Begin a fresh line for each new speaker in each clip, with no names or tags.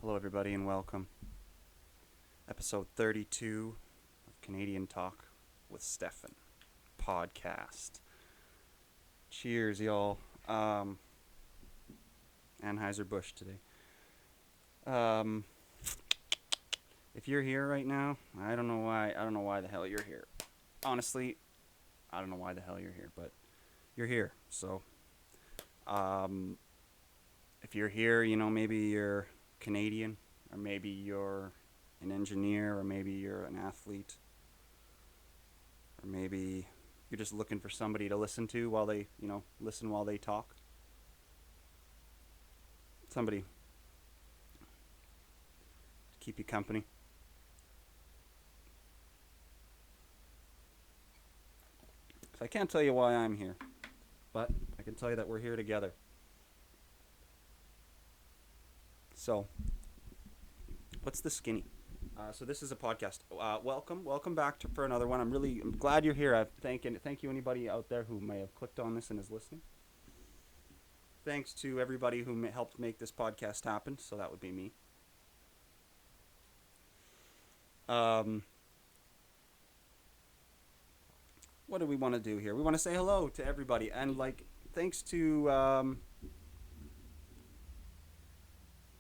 Hello, everybody, and welcome. Episode 32 of Canadian Talk with Stephan podcast. Cheers, y'all. Anheuser-Busch today. If you're here right now, I don't know why. I don't know why the hell you're here. Honestly, I don't know why the hell you're here, but you're here. So, if you're here, maybe you're Canadian, or maybe you're an engineer, or maybe you're an athlete, or maybe you're just looking for somebody to listen to while they, listen while they talk. Somebody to keep you company. So I can't tell you why I'm here, but I can tell you that we're here together. So, what's the skinny? So this is a podcast. Welcome back for another one. I'm glad you're here. Thank you anybody out there who may have clicked on this and is listening. Thanks to everybody who helped make this podcast happen. So that would be me. What do we want to do here? We want to say hello to everybody, and thanks to.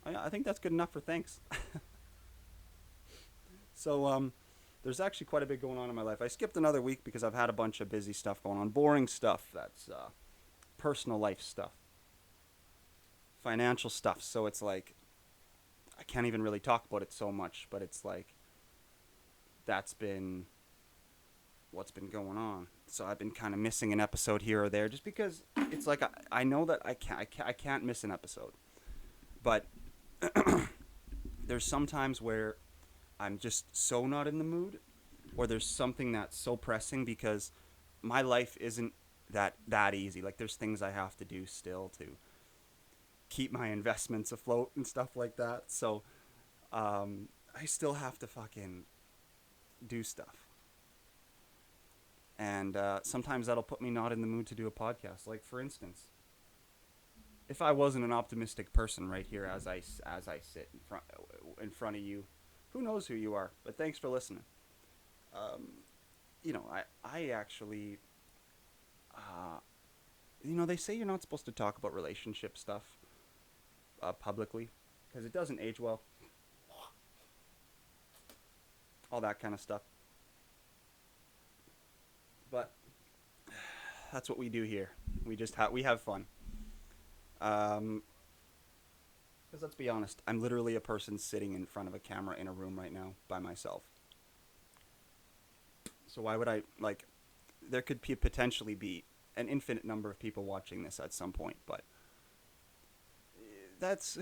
I think that's good enough for thanks. So there's actually quite a bit going on in my life. I skipped another week because I've had a bunch of busy stuff going on, boring stuff. That's personal life stuff, financial stuff. So it's like I can't even really talk about it so much, but it's like that's been what's been going on. So I've been kind of missing an episode here or there, just because it's like I know that I can't miss an episode, but there's some times where I'm just so not in the mood, or there's something that's so pressing because my life isn't that easy. Like there's things I have to do still to keep my investments afloat and stuff like that. So I still have to fucking do stuff. And sometimes that'll put me not in the mood to do a podcast. Like for instance, if I wasn't an optimistic person right here as I sit in front of you, who knows who you are? But thanks for listening. I actually, they say you're not supposed to talk about relationship stuff publicly because it doesn't age well. All that kind of stuff. But that's what we do here. We have fun. Because let's be honest, I'm literally a person sitting in front of a camera in a room right now by myself. So why would I, there could potentially be an infinite number of people watching this at some point, but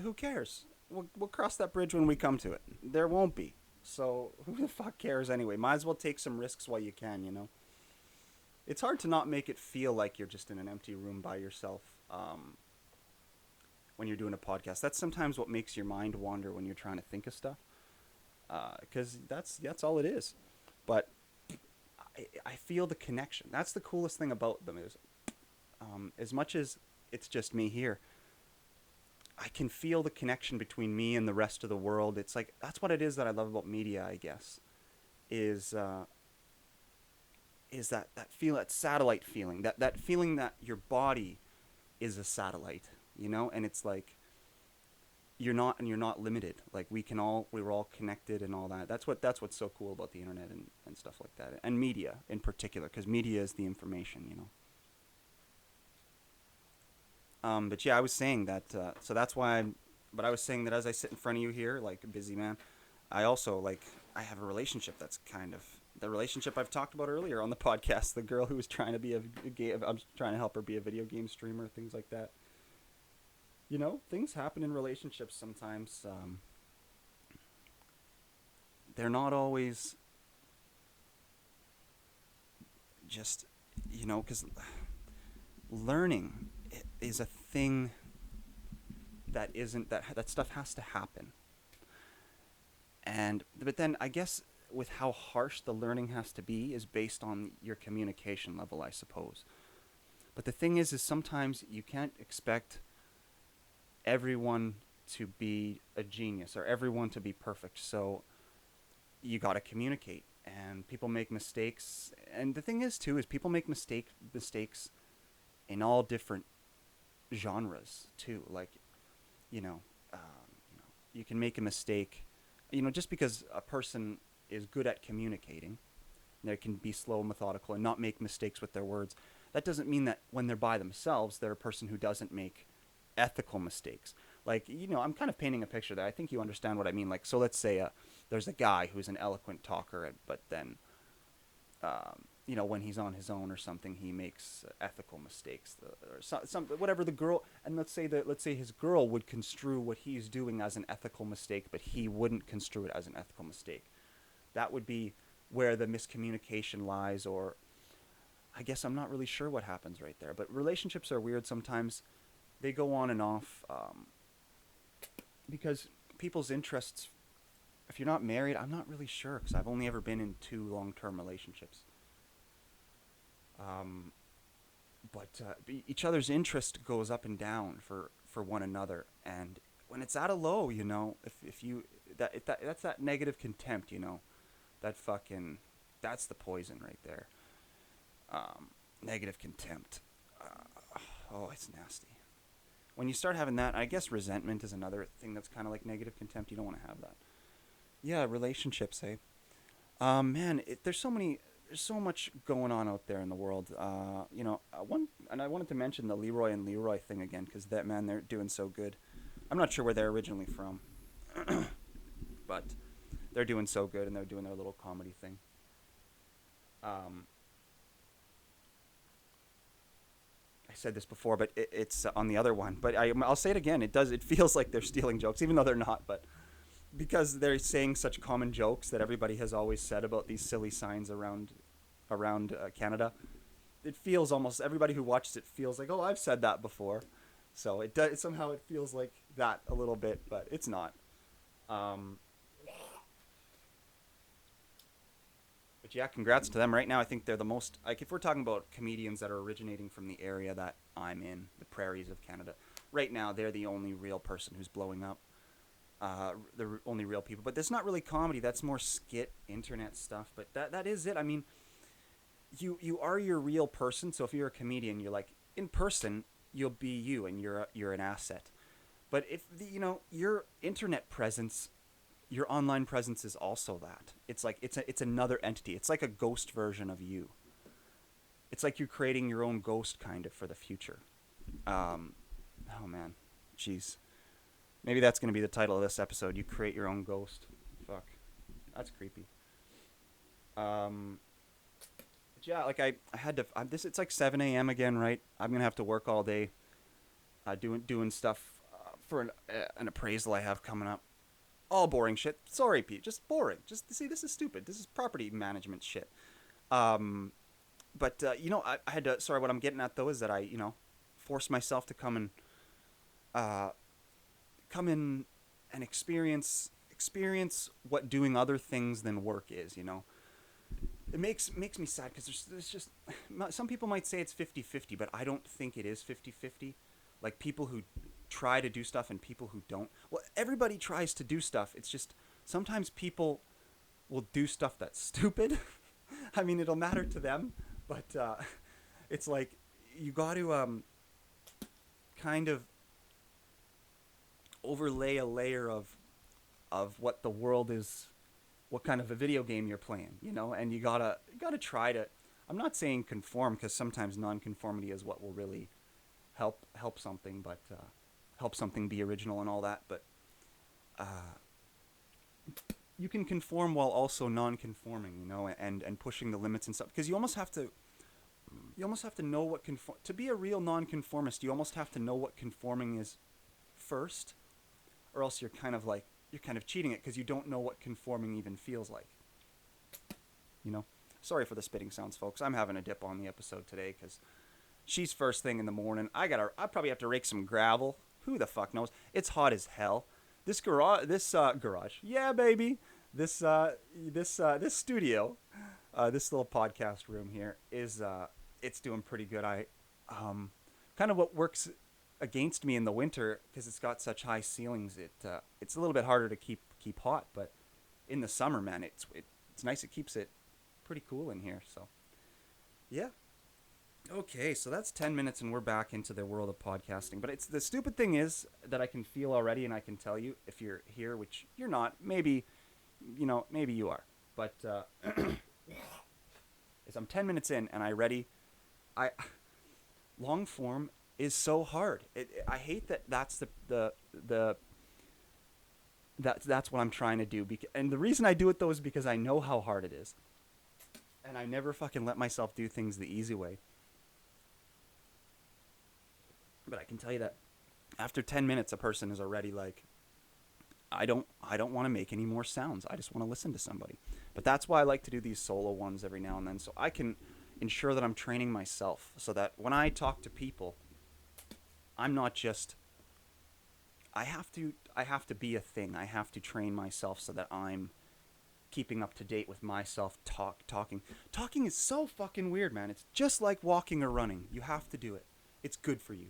who cares? We'll cross that bridge when we come to it. There won't be. So who the fuck cares anyway? Might as well take some risks while you can, It's hard to not make it feel like you're just in an empty room by yourself. When you're doing a podcast, that's sometimes what makes your mind wander when you're trying to think of stuff, because that's all it is. But I feel the connection. That's the coolest thing about them is, as much as it's just me here, I can feel the connection between me and the rest of the world. It's like that's what it is that I love about media, I guess, is that feel, that satellite feeling, that feeling that your body is a satellite. And it's like you're not limited. Like we're all connected and all that. That's what's so cool about the internet and stuff like that, and media in particular, because media is the information. But yeah, I was saying that. So that's why But I was saying that as I sit in front of you here, like a busy man, I also I have a relationship that's kind of the relationship I've talked about earlier on the podcast. The girl who was trying to be I'm trying to help her be a video game streamer, things like that. Things happen in relationships sometimes. They're not always just, because learning is a thing that isn't that stuff has to happen. But then I guess with how harsh the learning has to be is based on your communication level, I suppose. But the thing is sometimes you can't expect everyone to be a genius or everyone to be perfect. So you got to communicate, and people make mistakes. And the thing is too is people make mistakes in all different genres too. Like, you know, you know, you can make a mistake. You know, just because a person is good at communicating, they can be slow and methodical and not make mistakes with their words. That doesn't mean that when they're by themselves, they're a person who doesn't make ethical mistakes. Like, you know, I'm kind of painting a picture there. I think you understand what I mean. Like, so let's say there's a guy who's an eloquent talker, but then, you know, when he's on his own or something, he makes ethical mistakes, or some whatever the girl. And let's say his girl would construe what he's doing as an ethical mistake, but he wouldn't construe it as an ethical mistake. That would be where the miscommunication lies, or I guess I'm not really sure what happens right there. But relationships are weird sometimes. They go on and off, because people's interests. If you're not married, I'm not really sure because I've only ever been in 2 long-term relationships. Um, but each other's interest goes up and down for one another, and when it's at a low, you know, if you that's that negative contempt, you know, that fucking that's the poison right there. Negative contempt. Oh, it's nasty. When you start having that, I guess resentment is another thing that's kind of like negative contempt. You don't want to have that. Yeah, relationships, hey. Man, there's so much going on out there in the world. You know, and I wanted to mention the Leroy and Leroy thing again because that man, they're doing so good. I'm not sure where they're originally from, but they're doing so good and they're doing their little comedy thing. Um, I said this before, but it's on the other one. But I'll say it again. It feels like they're stealing jokes, even though they're not. But because they're saying such common jokes that everybody has always said about these silly signs around Canada, it feels almost everybody who watches it feels like, oh, I've said that before. So it does somehow it feels like that a little bit, but it's not. Um, but yeah, congrats to them. Right now, I think they're the most like if we're talking about comedians that are originating from the area that I'm in, the prairies of Canada. Right now, they're the only real person who's blowing up. The only real people, but that's not really comedy. That's more skit, internet stuff. But that is it. I mean, you are your real person. So if you're a comedian, you're like in person, you'll be you, and you're an asset. But if you know your internet presence, your online presence is also that. It's like it's another entity. It's like a ghost version of you. It's like you're creating your own ghost kind of for the future. Um, oh man, jeez. Maybe that's going to be the title of this episode. You create your own ghost. Fuck. That's creepy. Um, but yeah, like I had to. It's like 7 a.m. again, right? I'm going to have to work all day doing stuff for an appraisal I have coming up. All boring shit. Sorry, Pete. Just boring. Just see, this is stupid. This is property management shit. Um, but you know, I had to. Sorry, what I'm getting at though is that I, you know, forced myself to uh, come in and experience what doing other things than work is. You know, it makes me sad because there's just some people might say it's 50-50, but I don't think it is 50-50. Like people who try to do stuff and people who don't. Well, everybody tries to do stuff. It's just sometimes people will do stuff that's stupid. I mean, it'll matter to them, but it's like you got to kind of overlay a layer of what the world is, what kind of a video game you're playing, you know, and you gotta try to. I'm not saying conform because sometimes non-conformity is what will really help something, but help something be original and all that. But you can conform while also non-conforming, you know, and pushing the limits and stuff. Because you almost have to know what to be a real non-conformist. You almost have to know what conforming is first, or else you're kind of cheating it because you don't know what conforming even feels like. You know. Sorry for the spitting sounds, folks. I'm having a dip on the episode today because she's first thing in the morning. I probably have to rake some gravel. Who the fuck knows? It's hot as hell. This garage, yeah, baby. This studio, this little podcast room here is it's doing pretty good. I kind of what works against me in the winter because it's got such high ceilings. It's a little bit harder to keep hot, but in the summer, man, it's nice. It keeps it pretty cool in here. So yeah. Okay, so that's 10 minutes and we're back into the world of podcasting. But it's the stupid thing is that I can feel already, and I can tell you if you're here, which you're not, maybe, maybe you are. But is I'm 10 minutes in and I long form is so hard. I hate that that's that's what I'm trying to do. And the reason I do it though is because I know how hard it is. And I never fucking let myself do things the easy way. But I can tell you that after 10 minutes, a person is already like, I don't want to make any more sounds. I just want to listen to somebody. But that's why I like to do these solo ones every now and then, so I can ensure that I'm training myself, so that when I talk to people, I'm not just. I have to be a thing. I have to train myself so that I'm keeping up to date with myself. Talking is so fucking weird, man. It's just like walking or running. You have to do it. It's good for you.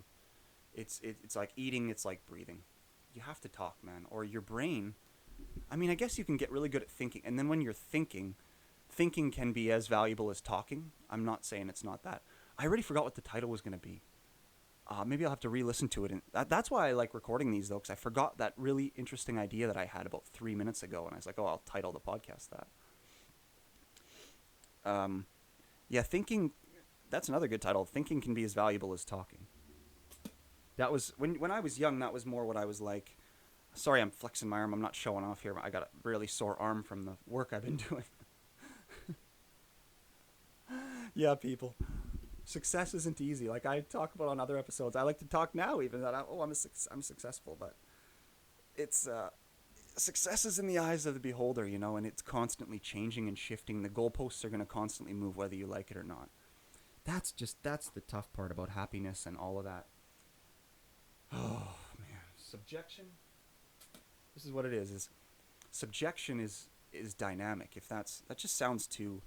It's like eating. It's like breathing. You have to talk, man, or your brain. I mean, I guess you can get really good at thinking, and then when you're thinking can be as valuable as talking. I'm not saying it's not that. I already forgot what the title was going to be. Maybe I'll have to re-listen to it. And that's why I like recording these, though, because I forgot that really interesting idea that I had about 3 minutes ago, and I was like, oh, I'll title the podcast that. Yeah, thinking. That's another good title. Thinking can be as valuable as talking. That was when I was young. That was more what I was like. Sorry, I'm flexing my arm. I'm not showing off here. But I got a really sore arm from the work I've been doing. Yeah, people. Success isn't easy. Like I talk about on other episodes. I like to talk now, even that I'm successful, but it's success is in the eyes of the beholder, and it's constantly changing and shifting. The goalposts are going to constantly move, whether you like it or not. That's the tough part about happiness and all of that. Oh man, subjection. This is what it is. Is subjection is dynamic. If that just sounds too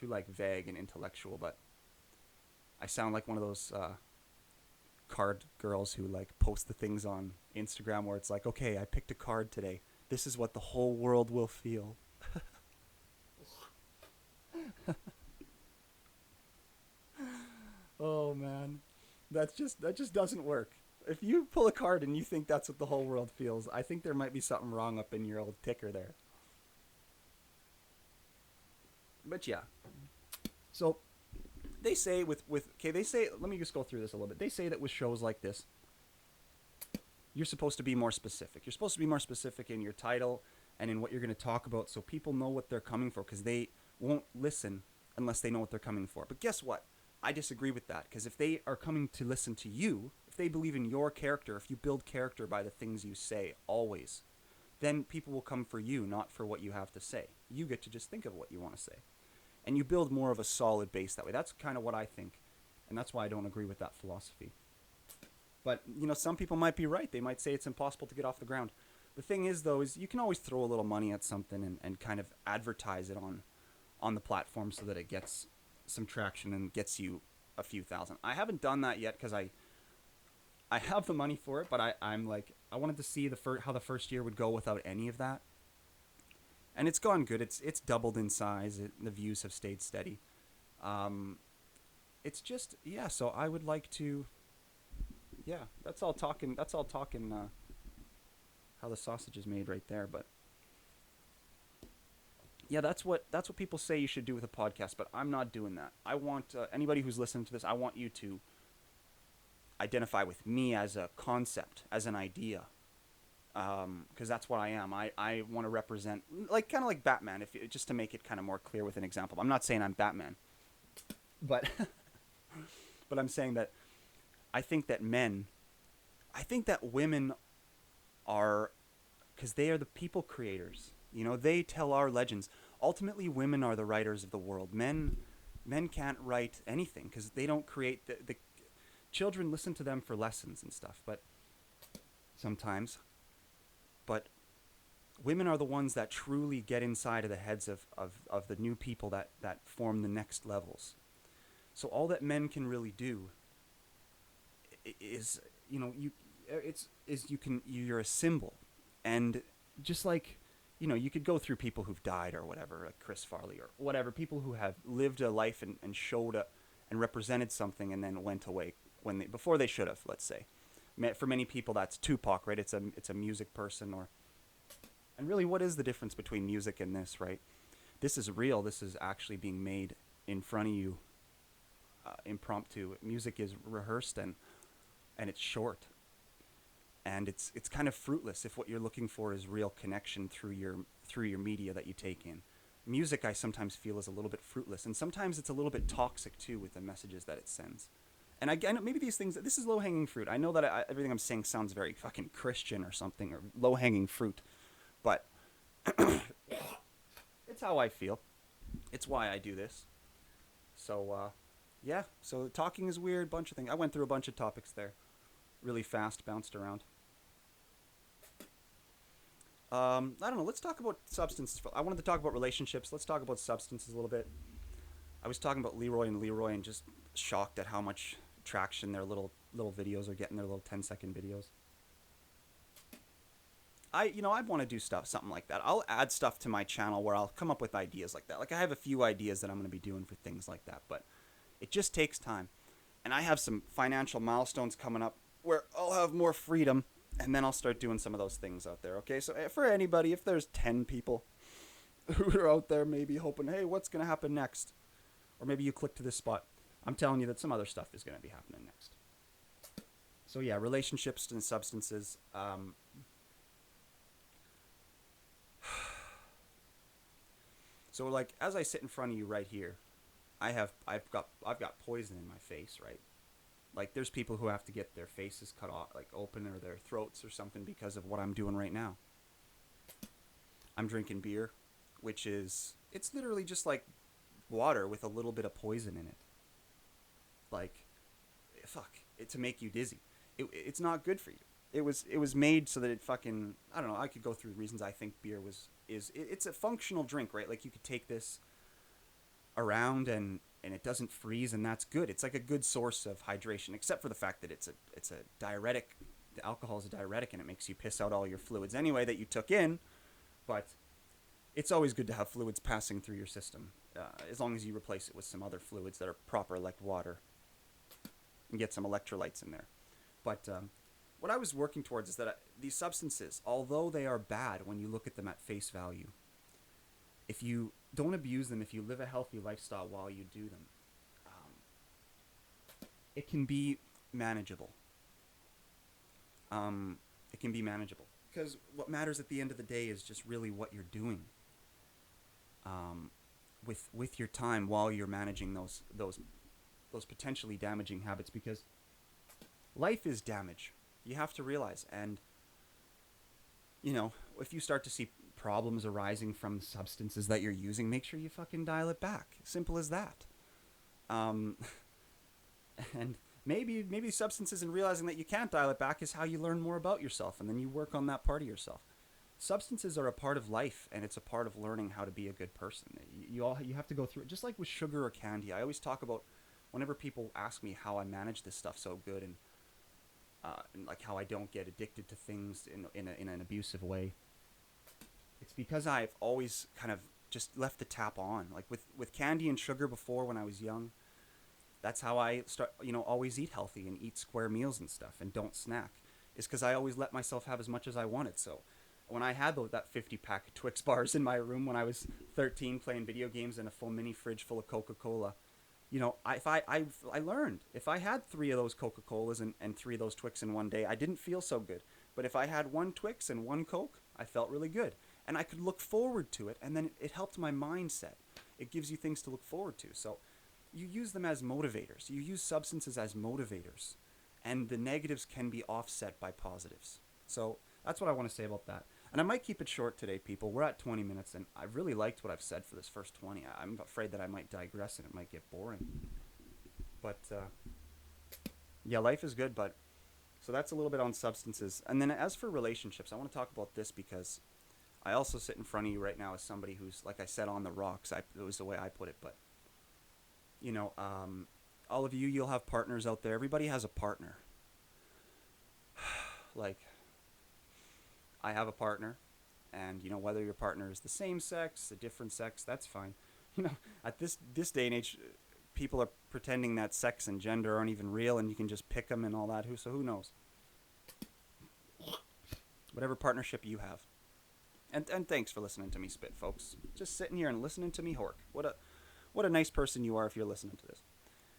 like vague and intellectual, but I sound like one of those card girls who like post the things on Instagram where it's like, okay, I picked a card today. This is what the whole world will feel. Oh man, that just doesn't work. If you pull a card and you think that's what the whole world feels, I think there might be something wrong up in your old ticker there. But yeah. So they say let me just go through this a little bit. They say that with shows like this, you're supposed to be more specific. You're supposed to be more specific in your title and in what you're going to talk about, so people know what they're coming for, because they won't listen unless they know what they're coming for. But guess what? I disagree with that, because if they are coming to listen to you, if they believe in your character, if you build character by the things you say always, then people will come for you, not for what you have to say. You get to just think of what you want to say. And you build more of a solid base that way. That's kind of what I think. And that's why I don't agree with that philosophy. But, some people might be right. They might say it's impossible to get off the ground. The thing is, though, is you can always throw a little money at something and kind of advertise it on the platform so that it gets some traction and gets you a few thousand. I haven't done that yet because I have the money for it, but I'm like, I wanted to see how the first year would go without any of that. And it's gone good. It's doubled in size. The views have stayed steady. It's just, yeah, so I would like to, yeah, that's all talking how the sausage is made right there. But yeah, that's what people say you should do with a podcast, but I'm not doing that. I want anybody who's listening to this, I want you to identify with me as a concept, as an idea. Because that's what I am. I want to represent, like, kind of like Batman, just to make it kind of more clear with an example. I'm not saying I'm Batman, but but I'm saying that I think that women are, because they are the people creators. They tell our legends. Ultimately, women are the writers of the world. Men can't write anything because they don't create the children listen to them for lessons and stuff, but sometimes. But women are the ones that truly get inside of the heads of the new people that form the next levels. So all that men can really do is, you know, you're a symbol. And just like, you know, you could go through people who've died or whatever, like Chris Farley or whatever, people who have lived a life and showed a, and represented something and then went away before they should have, let's say. For many people, that's Tupac, right? It's a music person, or, and really, what is the difference between music and this, right? This is real. This is actually being made in front of you, impromptu. Music is rehearsed, and it's short, and it's kind of fruitless if what you're looking for is real connection through your media that you take in. Music, I sometimes feel, is a little bit fruitless, and sometimes it's a little bit toxic too with the messages that it sends. And again, maybe these things, this is low hanging fruit. I know that everything I'm saying sounds very fucking Christian or something, or low hanging fruit, but it's how I feel. It's why I do this. So, yeah. So talking is weird. Bunch of things. I went through a bunch of topics there, really fast, bounced around. I don't know. Let's talk about substances. I wanted to talk about relationships. Let's talk about substances a little bit. I was talking about Leroy and just shocked at how much traction their little videos are getting. Their little 10-second videos. I want to do something like that. I'll add stuff to my channel where I'll come up with ideas like that. Like, I have a few ideas that I'm going to be doing for things like that, but it just takes time. And I have some financial milestones coming up where I'll have more freedom, and then I'll start doing some of those things out there. Okay, so for anybody, if there's 10 people who are out there maybe hoping, hey, what's going to happen next? Or maybe you click to this spot, I'm telling you that some other stuff is going to be happening next. So yeah, relationships and substances. So like, as I sit in front of you right here, I've got poison in my face, right? Like, there's people who have to get their faces cut off, like open, or their throats or something, because of what I'm doing right now. I'm drinking beer, which it's literally just like water with a little bit of poison in it. Like, fuck, to make you dizzy. It's not good for you. It was made so that it fucking, I don't know, I could go through the reasons I think beer it's a functional drink, right? Like, you could take this around and it doesn't freeze, and that's good. It's like a good source of hydration, except for the fact that it's a diuretic. The alcohol is a diuretic, and it makes you piss out all your fluids anyway that you took in. But it's always good to have fluids passing through your system, as long as you replace it with some other fluids that are proper, like water, and get some electrolytes in there. But what I was working towards is that these substances, although they are bad when you look at them at face value, if you don't abuse them, if you live a healthy lifestyle while you do them, it can be manageable. It can be manageable, because what matters at the end of the day is just really what you're doing with your time while you're managing those potentially damaging habits, because life is damage. You have to realize, and if you start to see problems arising from substances that you're using, make sure you fucking dial it back. Simple as that. And maybe substances, and realizing that you can't dial it back, is how you learn more about yourself, and then you work on that part of yourself. Substances are a part of life, and it's a part of learning how to be a good person. You have to go through it, just like with sugar or candy. I always talk about, whenever people ask me how I manage this stuff so good, and like how I don't get addicted to things in an abusive way. It's because I've always kind of just left the tap on. Like with candy and sugar before, when I was young, that's how I always eat healthy and eat square meals and stuff and don't snack. Is because I always let myself have as much as I wanted. So when I had that 50-pack of Twix bars in my room when I was 13 playing video games, and a full mini fridge full of Coca-Cola, I learned, if I had 3 of those Coca-Colas and 3 of those Twix in one day, I didn't feel so good. But if I had 1 Twix and 1 Coke, I felt really good. And I could look forward to it, and then it helped my mindset. It gives you things to look forward to. So you use them as motivators. You use substances as motivators. And the negatives can be offset by positives. So that's what I want to say about that. And I might keep it short today, people. We're at 20 minutes, and I really liked what I've said for this first 20. I'm afraid that I might digress and it might get boring. But, yeah, life is good, but... So that's a little bit on substances. And then as for relationships, I want to talk about this because I also sit in front of you right now as somebody who's, like I said, on the rocks. It was the way I put it, but... all of you, you'll have partners out there. Everybody has a partner. Like, I have a partner, and whether your partner is the same sex, a different sex, that's fine. At this day and age, people are pretending that sex and gender aren't even real, and you can just pick them and all that. So who knows? Whatever partnership you have. And thanks for listening to me spit, folks. Just sitting here and listening to me hork. What a nice person you are if you're listening to this.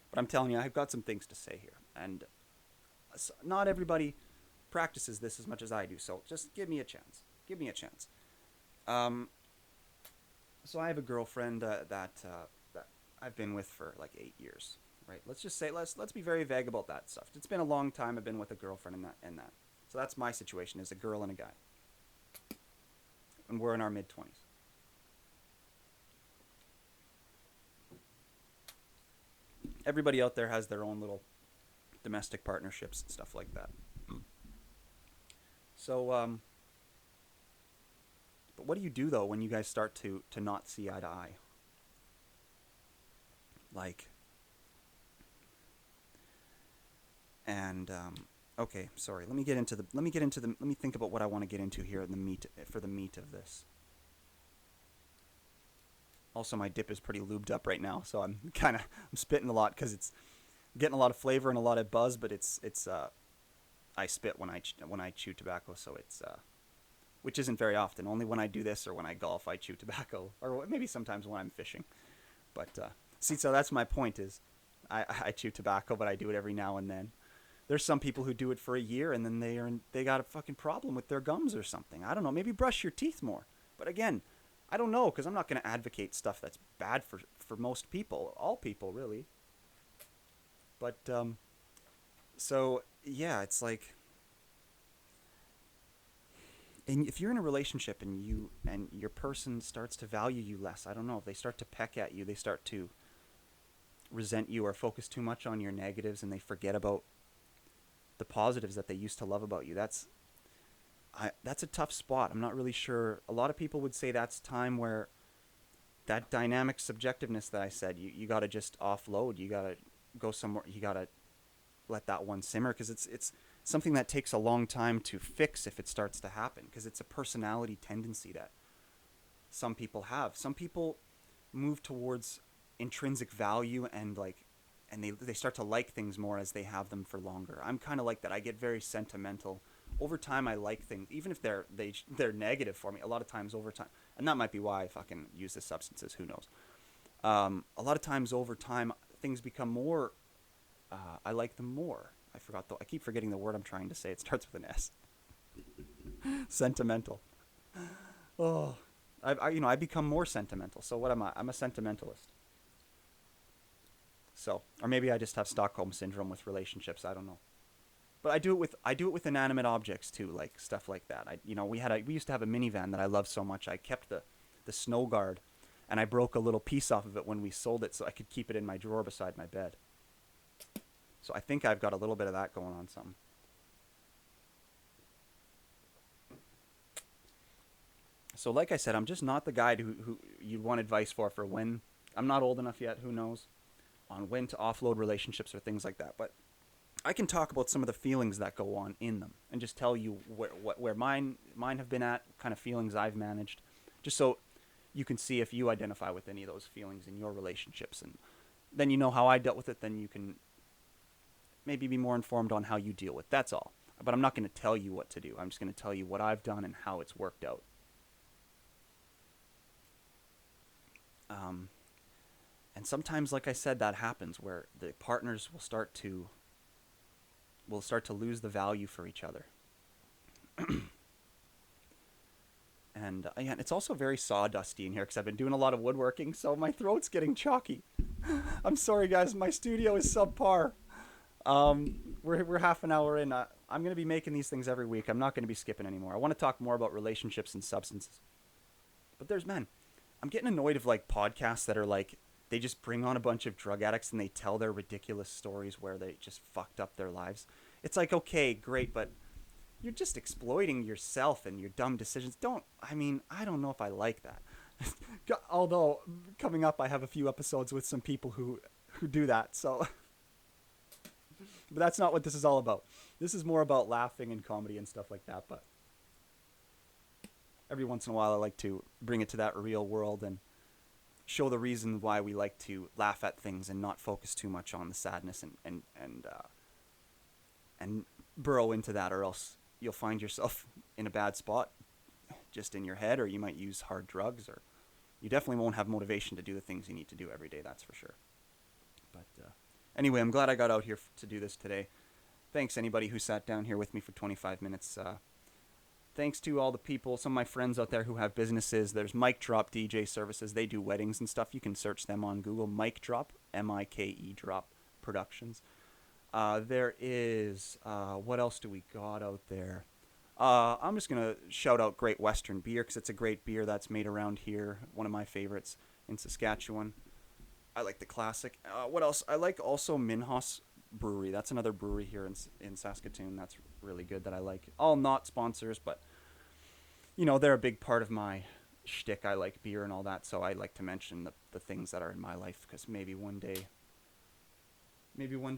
But I'm telling you, I've got some things to say here, and not everybody practices this as much as I do. So just give me a chance. Give me a chance. So I have a girlfriend that I've been with for like 8 years, right? Let's just say let's be very vague about that stuff. It's been a long time I've been with a girlfriend and that. So that's my situation, is a girl and a guy. And we're in our mid-20s. Everybody out there has their own little domestic partnerships and stuff like that. So but what do you do though when you guys start to not see eye to eye? Like, and okay, sorry. Let me think about what I want to get into here in the meat of this. Also, my dip is pretty lubed up right now, so I'm spitting a lot because it's getting a lot of flavor and a lot of buzz. But it's I spit when I chew tobacco, so it's which isn't very often. Only when I do this or when I golf, I chew tobacco, or maybe sometimes when I'm fishing. But see, so that's my point, is I chew tobacco, but I do it every now and then. There's some people who do it for a year and then they got a fucking problem with their gums or something. I don't know. Maybe brush your teeth more. But again, I don't know, because I'm not going to advocate stuff that's bad for most people, all people really. But so yeah, it's like, and if you're in a relationship and your person starts to value you less, I don't know, if they start to peck at you, they start to resent you or focus too much on your negatives and they forget about the positives that they used to love about you, that's a tough spot. I'm not really sure. A lot of people would say that's time where that dynamic subjectiveness that I said, you got to just offload. You got to go somewhere. You got to let that one simmer, because it's something that takes a long time to fix if it starts to happen, because it's a personality tendency that some people have. Some people move towards intrinsic value and they start to like things more as they have them for longer. I'm kind of like that. I get very sentimental. Over time, I like things, even if they're negative for me. A lot of times over time, and that might be why I fucking use the substances. Who knows? A lot of times over time, things become more. I like them more. I forgot though. I keep forgetting the word I'm trying to say. It starts with an S. Sentimental. Oh, I become more sentimental. So what am I? I'm a sentimentalist. So, or maybe I just have Stockholm syndrome with relationships. I don't know. But I do it with inanimate objects too, like stuff like that. We used to have a minivan that I loved so much. I kept the snow guard, and I broke a little piece off of it when we sold it, so I could keep it in my drawer beside my bed. So I think I've got a little bit of that going on. Something. So like I said, I'm just not the guy who you'd want advice for when. I'm not old enough yet. Who knows? On when to offload relationships or things like that. But I can talk about some of the feelings that go on in them and just tell you where mine have been at, what kind of feelings I've managed, just so you can see if you identify with any of those feelings in your relationships, and then you know how I dealt with it. Then you can maybe be more informed on how you deal with it. That's all. But I'm not going to tell you what to do. I'm just going to tell you what I've done and how it's worked out. And sometimes, like I said, that happens where the partners will start to lose the value for each other. And yeah, it's also very sawdusty in here because I've been doing a lot of woodworking, so my throat's getting chalky. I'm sorry, guys. My studio is subpar. We're half an hour in. I'm going to be making these things every week. I'm not going to be skipping anymore. I want to talk more about relationships and substances. But I'm getting annoyed of like podcasts that are like, they just bring on a bunch of drug addicts and they tell their ridiculous stories where they just fucked up their lives. It's like, okay, great, but you're just exploiting yourself and your dumb decisions. I don't know if I like that. Although, coming up, I have a few episodes with some people who do that, so. But that's not what this is all about. This is more about laughing and comedy and stuff like that, but every once in a while I like to bring it to that real world and show the reason why we like to laugh at things and not focus too much on the sadness and burrow into that, or else you'll find yourself in a bad spot just in your head, or you might use hard drugs, or you definitely won't have motivation to do the things you need to do every day, that's for sure. But anyway, I'm glad I got out here to do this today. Thanks anybody who sat down here with me for 25 minutes. Thanks to all the people, some of my friends out there who have businesses. There's Mic Drop DJ services. They do weddings and stuff. You can search them on Google. Mic Drop, M-I-K-E Drop Productions. There is, what else do we got out there? I'm just going to shout out Great Western Beer because it's a great beer that's made around here. One of my favorites in Saskatchewan. I like the classic. What else? I like also Minhas Brewery. That's another brewery here in Saskatoon. That's really good that I like. All not sponsors, but you know, they're a big part of my shtick. I like beer and all that, so I like to mention the things that are in my life because maybe one day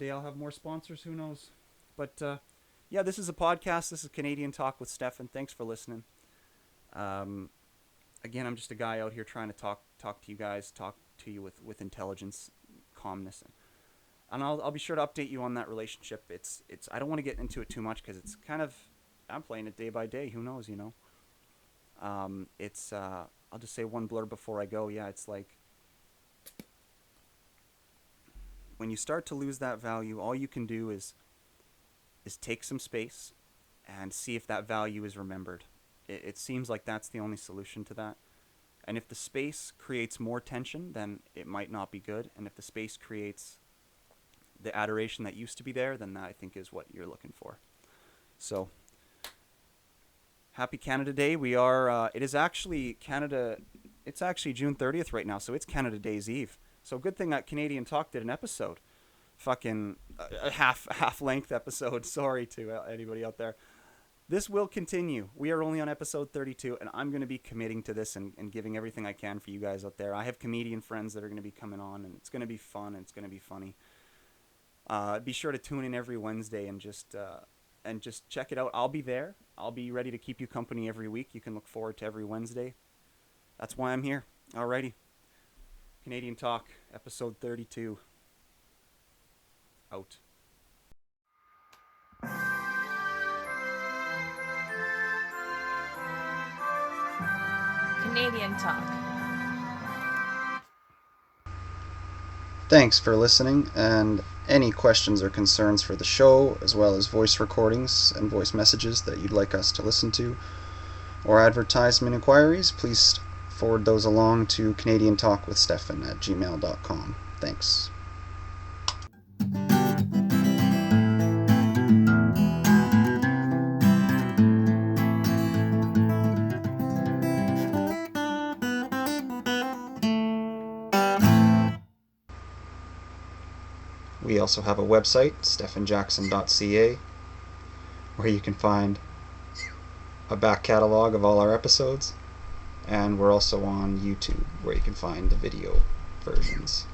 I'll have more sponsors. Who knows? But yeah, this is a podcast. This is Canadian Talk with Stephan. Thanks for listening. Again, I'm just a guy out here trying to talk to you guys, talk to you with intelligence, calmness, and I'll be sure to update you on that relationship. It's I don't want to get into it too much because it's kind of, I'm playing it day by day. Who knows, you know? I'll just say one blurb before I go. Yeah, it's like when you start to lose that value, all you can do is take some space and see if that value is remembered. It seems like that's the only solution to that. And if the space creates more tension, then it might not be good. And if the space creates the adoration that used to be there, then that I think is what you're looking for. So, happy Canada Day. We are, it is actually Canada, it's actually June 30th right now, so it's Canada Day's Eve. So good thing that Canadian Talk did an episode. Fucking a half-length episode. Sorry to anybody out there. This will continue. We are only on episode 32, and I'm going to be committing to this and giving everything I can for you guys out there. I have comedian friends that are going to be coming on, and it's going to be fun, and it's going to be funny. Be sure to tune in every Wednesday and just check it out. I'll be there. I'll be ready to keep you company every week. You can look forward to every Wednesday. That's why I'm here. Alrighty. Canadian Talk, episode 32. Out.
Canadian Talk.
Thanks for listening, and any questions or concerns for the show, as well as voice recordings and voice messages that you'd like us to listen to, or advertisement inquiries, please forward those along to CanadianTalkWithStephan@gmail.com. Thanks. We also have a website, Stephanjackson.ca, where you can find a back catalog of all our episodes, and we're also on YouTube, where you can find the video versions.